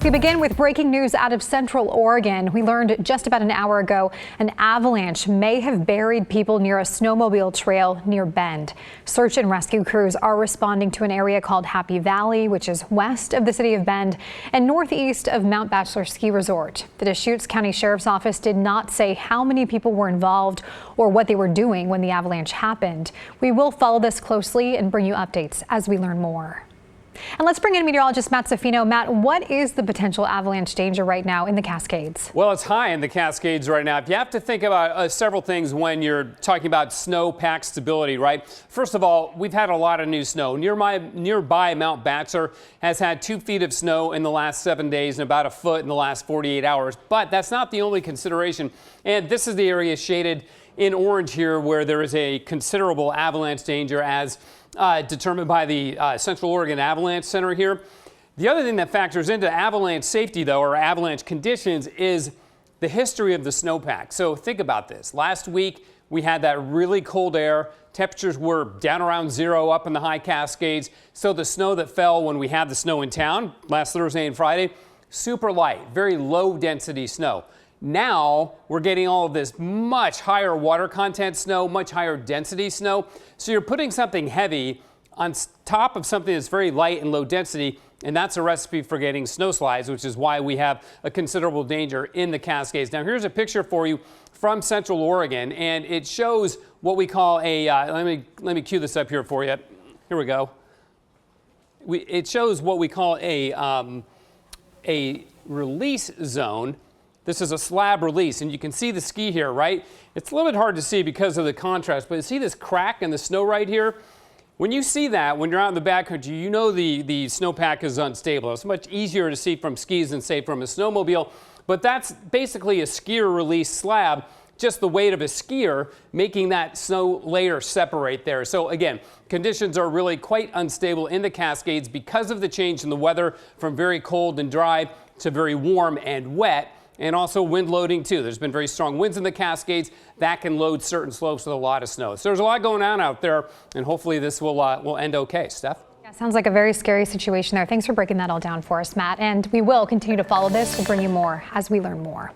We begin with breaking news out of Central Oregon. We learned just about an hour ago an avalanche may have buried people near a snowmobile trail near Bend. Search and rescue crews are responding to an area called Happy Valley, which is west of the city of Bend and northeast of Mount Bachelor Ski Resort. The Deschutes County Sheriff's Office did not say how many people were involved or what they were doing when the avalanche happened. We will follow this closely and bring you updates as we learn more. And let's bring in meteorologist Matt Safino. Matt, what is the potential avalanche danger right now in the Cascades? Well, it's high in the Cascades right now. You have to think about several things when you're talking about snowpack stability, right? First of all, we've had a lot of new snow. Nearby Mount Bachelor has had 2 feet of snow in the last 7 days and about a foot in the last 48 hours. But that's not the only consideration. And this is the area shaded in orange here where there is a considerable avalanche danger as determined by the Central Oregon Avalanche Center here. The other thing that factors into avalanche safety, though, or avalanche conditions, is the history of the snowpack. So think about this. Last week, we had that really cold air. Temperatures were down around 0 up in the high Cascades. So the snow that fell when we had the snow in town last Thursday and Friday, super light, very low density snow. Now we're getting all of this much higher water content snow, much higher density snow. So you're putting something heavy on top of something that's very light and low density, and that's a recipe for getting snowslides, which is why we have a considerable danger in the Cascades. Now here's a picture for you from Central Oregon, and it shows what we call a, let me cue this up here for you. Here we go. It shows what we call a release zone. This is a slab release, and you can see the ski here, right? It's a little bit hard to see because of the contrast, but you see this crack in the snow right here? When you see that, when you're out in the backcountry, you know the snowpack is unstable. It's much easier to see from skis than, say, from a snowmobile, but that's basically a skier release slab, just the weight of a skier making that snow layer separate there. So again, conditions are really quite unstable in the Cascades because of the change in the weather from very cold and dry to very warm and wet. And also wind loading too. There's been very strong winds in the Cascades that can load certain slopes with a lot of snow. So there's a lot going on out there, and hopefully this will end okay. Steph? Yeah, sounds like a very scary situation there. Thanks for breaking that all down for us, Matt. And we will continue to follow this. We'll bring you more as we learn more.